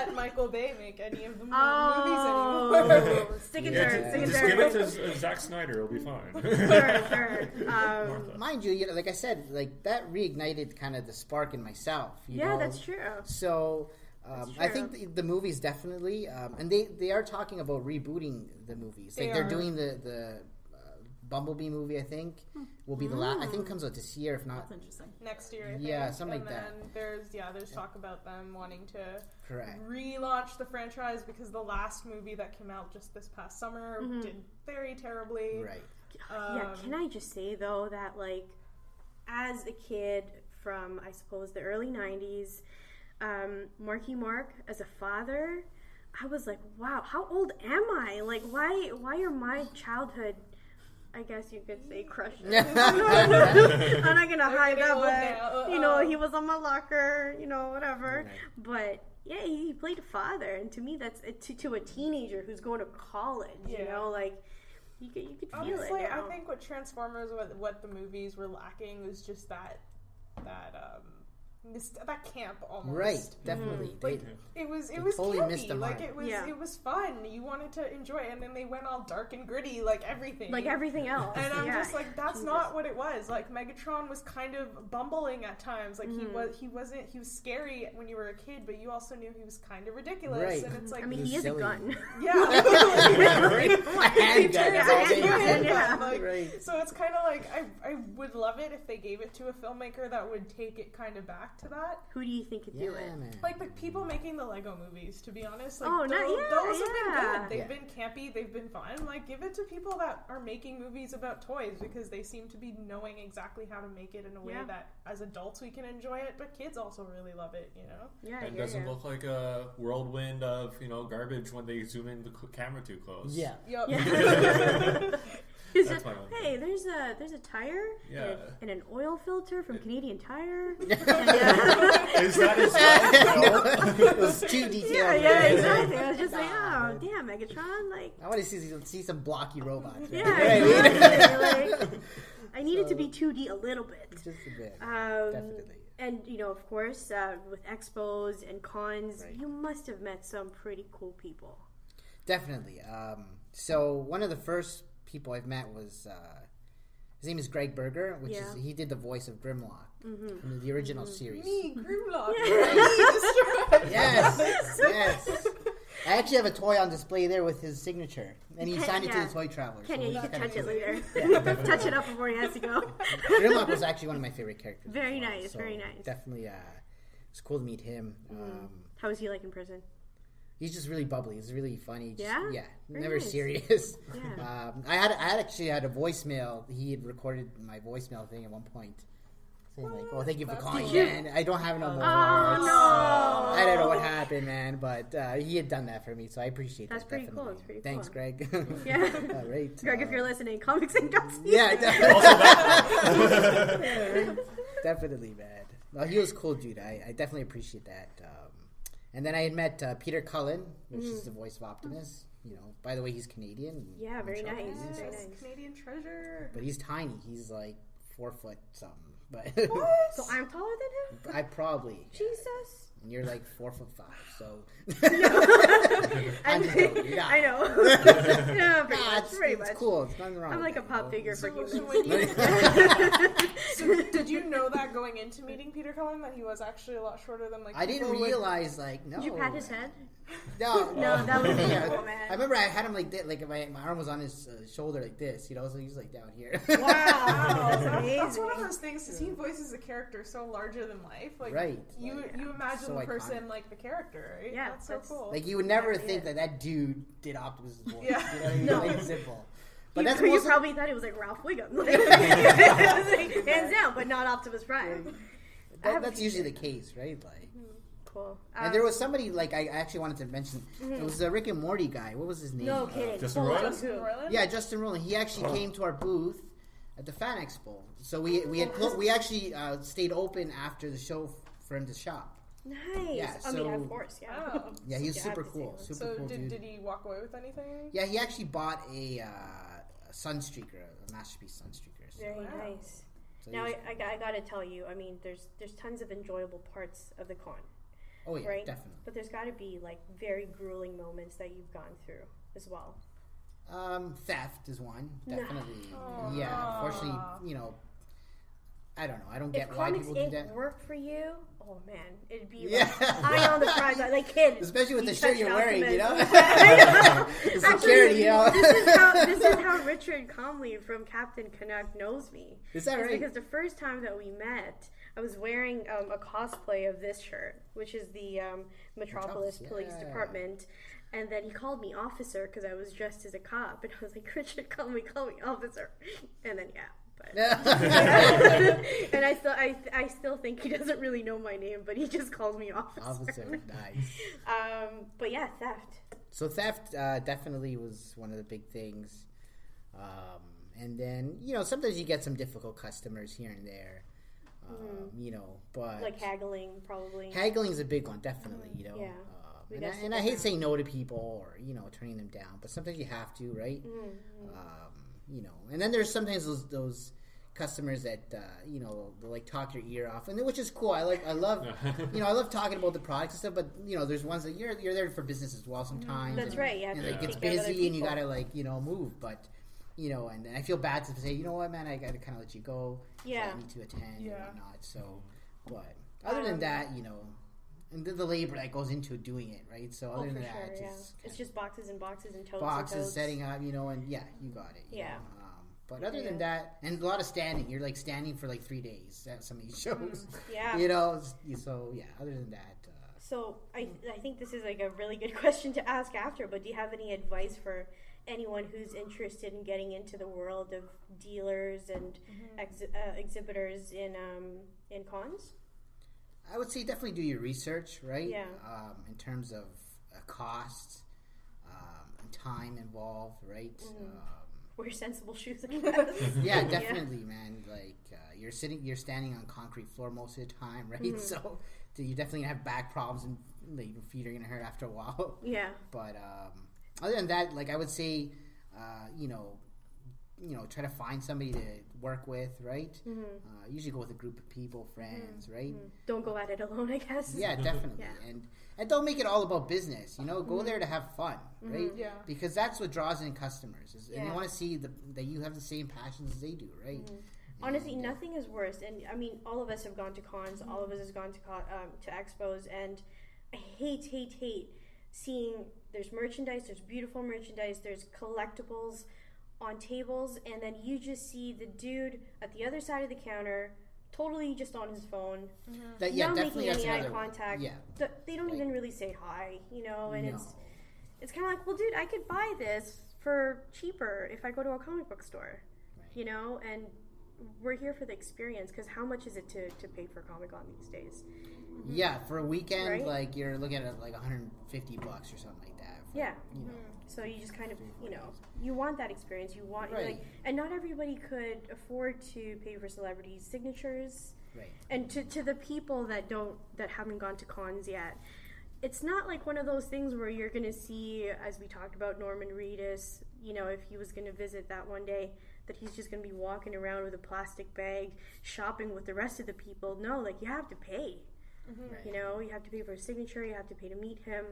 let Michael Bay make any of the movies anymore. Stick and turn. Just give it to Zack Snyder. It'll be fine. Sure. Mind you, like I said, like that reignited kind of the spark in myself. You know? That's true. So I think the movies definitely, and they are talking about rebooting the movies. Like they're doing the Bumblebee movie, I think, will be the last. I think it comes out this year, if not. That's interesting. Next year, I think. Yeah, something and like that. then there's talk about them wanting to Correct. relaunch the franchise because the last movie that came out just this past summer did very terribly. Right. Can I just say though that like, as a kid from I suppose the early '90s, Marky Mark as a father, I was like, wow, how old am I? Like, why are my childhood, I guess you could say, crushes? I'm not gonna hide that, but you know, he was on my locker, you know, whatever. Right. But yeah, he played a father, and to me, that's to a teenager who's going to college. You know, like you could feel Honestly, it. I think what Transformers, what the movies were lacking was just that camp almost. Right, definitely. Like it was totally campy. missed the Like mark. it was fun. You wanted to enjoy it, and then they went all dark and gritty, like everything. Like everything else. And I'm just like, that's not what it was. Like Megatron was kind of bumbling at times. Like he was scary when you were a kid, but you also knew he was kind of ridiculous. Right. And it's like, I mean, he is a gun. Yeah. Right. So it's kind of like I would love it if they gave it to a filmmaker that would take it kind of back to that. Who do you think could do it? Man. Like the people making the Lego movies, to be honest. Like those have been good. They've been campy. They've been fun. Like give it to people that are making movies about toys because they seem to be knowing exactly how to make it in a way that as adults we can enjoy it, but kids also really love it. You know. Yeah. It doesn't look like a whirlwind of garbage when they zoom in the camera too close. Yeah. Yep. That's my one. Hey, there's a tire and an oil filter from Canadian Tire. Is that as well? It was too detailed. Yeah, exactly. I was just like, oh, damn, Megatron. Like, I want to see some blocky robots. Right? Yeah, exactly. Like, I need it to be 2D a little bit. Just a bit. Definitely. And, of course, with expos and cons, you must have met some pretty cool people. Definitely. So one of the first people I've met was his name is Greg Berger, which is he did the voice of Grimlock from the original series. Me, Grimlock. Yes. I actually have a toy on display there with his signature, and he signed it to the Toy Traveler. Kenya, you can touch it later. Touch it up before he has to go. Grimlock was actually one of my favorite characters. Very nice, very nice. Definitely, it's cool to meet him. How was he like in prison? He's just really bubbly. He's really funny. Never nice. serious. Yeah. I actually had a voicemail. He had recorded my voicemail thing at one point, saying like, "Oh, thank you for calling, man. I don't have no more." Oh no! I don't know what happened, man, but he had done that for me, so I appreciate that. That's pretty definitely. cool. That's pretty Thanks, cool. Greg. Yeah. All right, Greg, if you're listening, comics and gossip. Yeah, definitely, man. Well, he was cool, dude. I definitely appreciate that. And then I had met Peter Cullen, which is the voice of Optimus. By the way, he's Canadian. Yeah, very nice. Yes, Very nice. Canadian treasure. But he's tiny. He's like 4 foot something. But So I'm taller than him? I probably. Jesus. And you're like 4'5", so. I know. Yeah, pretty much. It's cool. It's nothing wrong. I'm with like a that, pop figure for humans. So did you know that going into meeting Peter Cullen that he was actually a lot shorter than like? I didn't realize no. Did you pat his head? No, that would be yeah. cool, man. I remember I had him like this, like my arm was on his shoulder like this, so he's like down here. Wow, that's amazing. That's one of those things because he voices a character so larger than life. Like, right. You imagine so the person iconic. like the character, right? Yeah, that's so cool. Like you would never think that dude did Optimus' voice. Yeah. You know what I mean? No. Like simple. But You probably thought it was like Ralph Wiggum. Like, hands down, but not Optimus Prime. That's usually the case, right? Like. Cool. And there was somebody like I actually wanted to mention. It was the Rick and Morty guy. What was his name? No kidding. Justin Roiland? Yeah, Justin Roiland. He actually came to our booth at the Fan Expo. So we actually stayed open after the show for him to shop. Nice. Yeah, I mean, of course, yeah. Oh. Yeah, he was Yeah, super I have to cool. say Super cool dude. Did he walk away with anything? Yeah, he actually bought a Sunstreaker, a Masterpiece Sunstreaker. So. Very nice. So Now I gotta tell you, I mean, there's tons of enjoyable parts of the con. Oh yeah, right? definitely. But there's got to be like very grueling moments that you've gone through as well. Theft is one, No. definitely. Yeah, unfortunately, I don't know. I don't get if why Comics people do Inc. that. worked for you, oh man, it'd be Yeah. like eye on the prize, like kid. Especially with you the shirt touch you're wearing, you know? documents. I know. The security, you know? This is how Richard Comley from Captain Canuck knows me. Is that It's right? because the first time that we met, I was wearing a cosplay of this shirt, which is the Metropolis Police Department. And then he called me officer because I was dressed as a cop. And I was like, Richard, call me officer. And then, and I still think he doesn't really know my name, but he just calls me officer. Nice. But yeah, theft. So theft definitely was one of the big things. And then, sometimes you get some difficult customers here and there. But like haggling, probably. Haggling is a big one, definitely. Yeah. And I hate saying no to people or turning them down, but sometimes you have to, right? And then there's sometimes those customers that they'll like talk your ear off, and which is cool. I love I love talking about the products and stuff, but there's ones that you're there for business as well sometimes. That's right. Yeah, and it gets busy, and you gotta move, but. And I feel bad to say, you know what, man, I got to kind of let you go. Yeah. I need to attend and whatnot. So, but other than that, and the labor that goes into doing it, right? So other than that, it's just boxes and boxes and totes. Boxes, setting up, and you got it. Yeah. But other than that, and a lot of standing. You're like standing for like 3 days at some of these shows. Yeah. So yeah. Other than that. So I think this is like a really good question to ask after. But do you have any advice for anyone who's interested in getting into the world of dealers and exhibitors in cons? I would say definitely do your research, right? Yeah. In terms of cost and time involved, right? Wear sensible shoes, I guess. Yeah, definitely, man. Like you're standing on concrete floor most of the time, right? So you're definitely gonna have back problems and your feet are gonna hurt after a while. Yeah. But other than that, like I would say, try to find somebody to work with, right? Usually go with a group of people, friends, right? Don't go at it alone, I guess. Yeah, definitely. Yeah. And don't make it all about business. Go there to have fun, right? Yeah. Because that's what draws in customers, and they want to see that you have the same passions as they do, right? Honestly, nothing is worse. And I mean, all of us have gone to cons. All of us have gone to expos, and I hate seeing there's merchandise, there's beautiful merchandise, there's collectibles on tables, and then you just see the dude at the other side of the counter totally just on his phone, not making any eye contact. Yeah. They don't even really say hi, and it's kind of like, well, dude, I could buy this for cheaper if I go to a comic book store, and we're here for the experience, because how much is it to pay for Comic-Con these days? Yeah, for a weekend, right? like you're looking at like $150 or something like that. So you just kind of, you want that experience. You want, and not everybody could afford to pay for celebrities' signatures. Right. And to the people that haven't gone to cons yet, it's not like one of those things where you're going to see, as we talked about, Norman Reedus, if he was going to visit that one day, that he's just going to be walking around with a plastic bag shopping with the rest of the people. No, like, you have to pay. Right. You have to pay for a signature, you have to pay to meet him.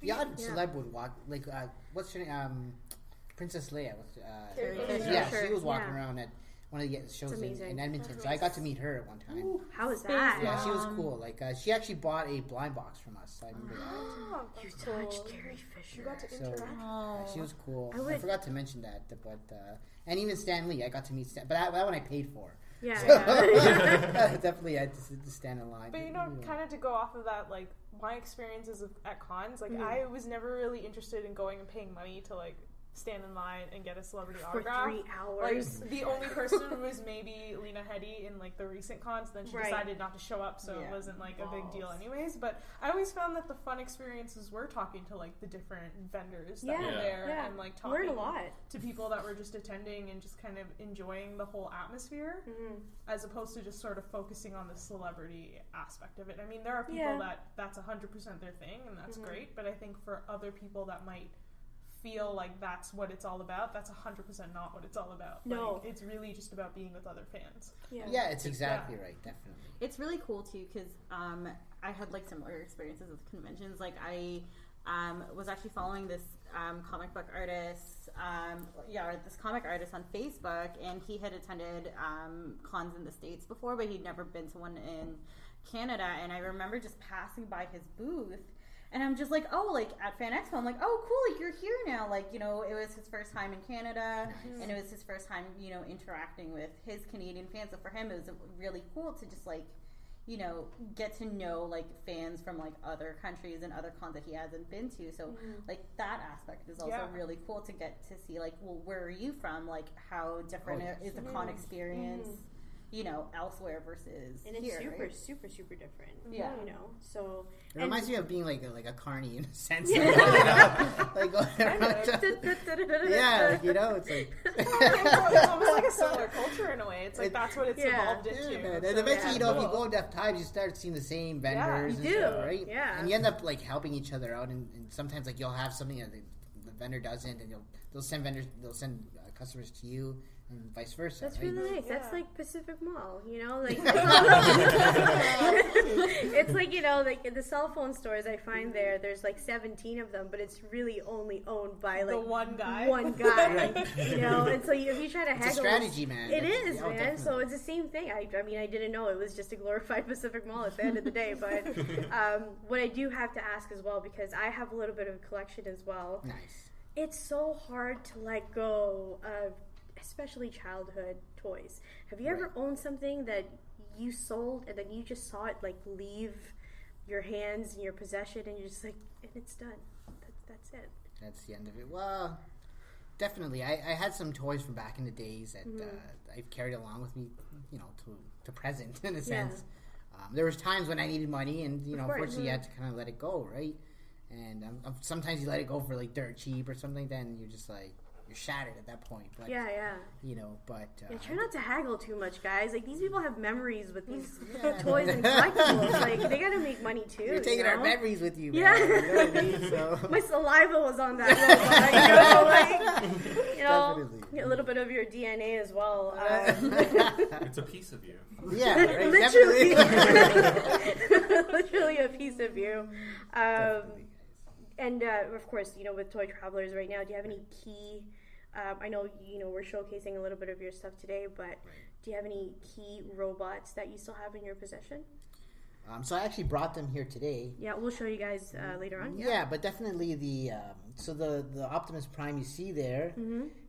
The odd celeb would walk, like, what's her name? Princess Leia. She was walking around at one of the shows in Edmonton, so I got to meet her at one time. Ooh, how was that? Yeah, she was cool. Like, she actually bought a blind box from us. So I remember that. You touched Carrie Fisher. You got to interact. She was cool. I forgot to mention that, but and even Stan Lee, I got to meet Stan, but that one I paid for. Yeah, definitely had to stand in line. But kind of to go off of that, like my experiences at cons, like I was never really interested in going and paying money to like stand in line and get a celebrity autograph. For 3 hours. Like, the only person was maybe Lena Headey in like the recent cons. Then she decided not to show up, so it wasn't like a big deal anyways. But I always found that the fun experiences were talking to like the different vendors that were there and like talking learn a lot to people that were just attending and just kind of enjoying the whole atmosphere, as opposed to just sort of focusing on the celebrity aspect of it. I mean, there are people that's 100% their thing, and that's great. But I think for other people that might feel like that's what it's all about, that's 100% not what it's all about. No. Like, it's really just about being with other fans. Yeah, it's exactly right, definitely. It's really cool too because I had like similar experiences with conventions. Like I was actually following this comic book artist, this comic artist on Facebook, and he had attended cons in the States before, but he'd never been to one in Canada. And I remember just passing by his booth, and I'm just like, oh, like at Fan Expo, I'm like, oh, cool, like you're here now. Like, you know, it was his first time in Canada, and it was his first time, you know, interacting with his Canadian fans. So for him, it was really cool to just like, you know, get to know like fans from like other countries and other cons that he hasn't been to. So like that aspect is also really cool to get to see like, well, where are you from? Like how different is the con experience, you know, elsewhere versus and it's here, super, right? super different. Yeah. You know, so it reminds me of being like a carny in a sense. You know? Like yeah, you know, it's like it's almost like a similar culture in a way. It's like that's what it's evolved into. Man. And eventually, you know, if you go enough times, you start seeing the same vendors and stuff, right? Yeah. And you end up like helping each other out, and sometimes like you'll have something that the vendor doesn't, and they'll send customers to you. And vice versa. That's right? really nice. Yeah. That's like Pacific Mall, you know, like it's like, you know, like in the cell phone stores I find there's like 17 of them, but it's really only owned by like the one guy. Right. You know, and so if you try to haggle, it's a strategy, man. It is, man. Definitely. So it's the same thing. I mean, I didn't know it was just a glorified Pacific Mall at the end of the day, but what I do have to ask as well, because I have a little bit of a collection as well. Nice. It's so hard to let go of especially childhood toys. Have you ever owned something that you sold and then you just saw it like leave your hands and your possession and you're just like, and it's done. That's it. That's the end of it. Well, definitely. I had some toys from back in the days that I've carried along with me, you know, to present in a sense. There was times when I needed money and, you know, unfortunately you had to kind of let it go, right? And sometimes you let it go for like dirt cheap or something, then you're just like, you're shattered at that point. But, you know, but... try not to haggle too much, guys. Like, these people have memories with these toys and collectibles. Like, they gotta make money, too. You're taking our memories with you, man. Yeah. You know what I mean? So. My saliva was on that robot, you know, Definitely. A little bit of your DNA as well. It's a piece of you. Yeah, right, literally. Literally a piece of you. And, of course, you know, with Toy Travelers right now, do you have any key... I know, you know, we're showcasing a little bit of your stuff today, but do you have any key robots that you still have in your possession? So I actually brought them here today. Yeah, we'll show you guys later on. Yeah, but definitely the Optimus Prime you see there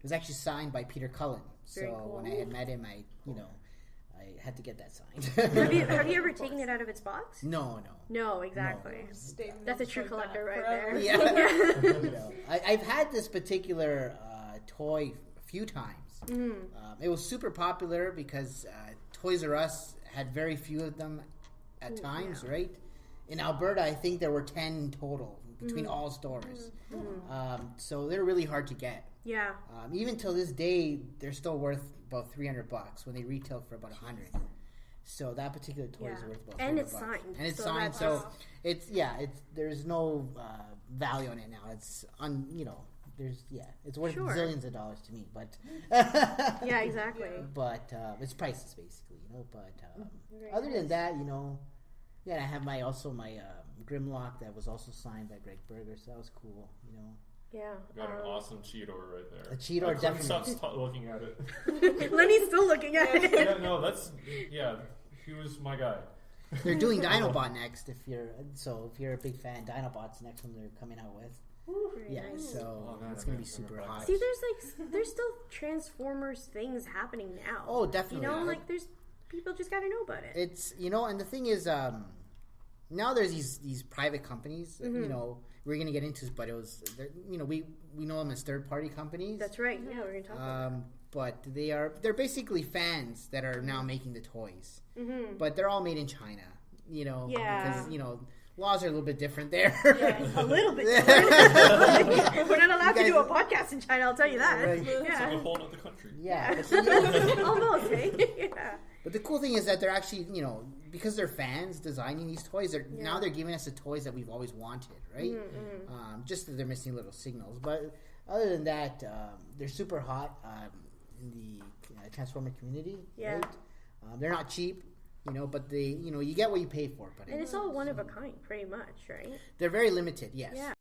was actually signed by Peter Cullen. Very so cool. when I had met him, I had to get that signed. have you ever taken it out of its box? No, exactly. No. That's a true collector right there. Yeah. You know, I've had this particular toy a few times. It was super popular because Toys R Us had very few of them at times, right? In Alberta, I think there were 10 total between all stores. So they're really hard to get. Yeah. Even till this day, they're still worth about $300 when they retail for about $100. So that particular toy is worth about $300. And it's signed. And it's signed, so it's there's no value on it now. It's it's worth zillions of dollars to me, but yeah, exactly. But it's priceless, basically, you know. But other than that, you know, I have my Grimlock that was also signed by Greg Berger, so that was cool, you know. Yeah. You got an awesome Cheetor right there. A Cheetor, definitely. Stop looking at it. Lenny's still looking at it. Yeah, no, he was my guy. They're doing Dinobot next. If you're a big fan, Dinobot's next one they're coming out with. Nice. So it's gonna be super hot. See, there's still Transformers things happening now. Oh, definitely. You know, like there's people just gotta know about it. It's and the thing is, now there's these private companies. That, you know, we're gonna get into, but it was we know them as third party companies. That's right. Yeah, we're gonna talk about that. But they're basically fans that are now making the toys. But they're all made in China. You know, because laws are a little bit different there. Yeah, a little bit. We're not allowed to do a podcast in China, I'll tell you that. Right. It's Yeah. like a whole other country. Yeah. Almost, eh? Yeah. But the cool thing is that they're actually, because they're fans designing these toys, now they're giving us the toys that we've always wanted, right? Just that they're missing little signals. But other than that, they're super hot in the Transformer community. Yeah. Right? They're not cheap, but you get what you pay for. But and it's all one of a kind, pretty much, right? They're very limited, yes. Yeah.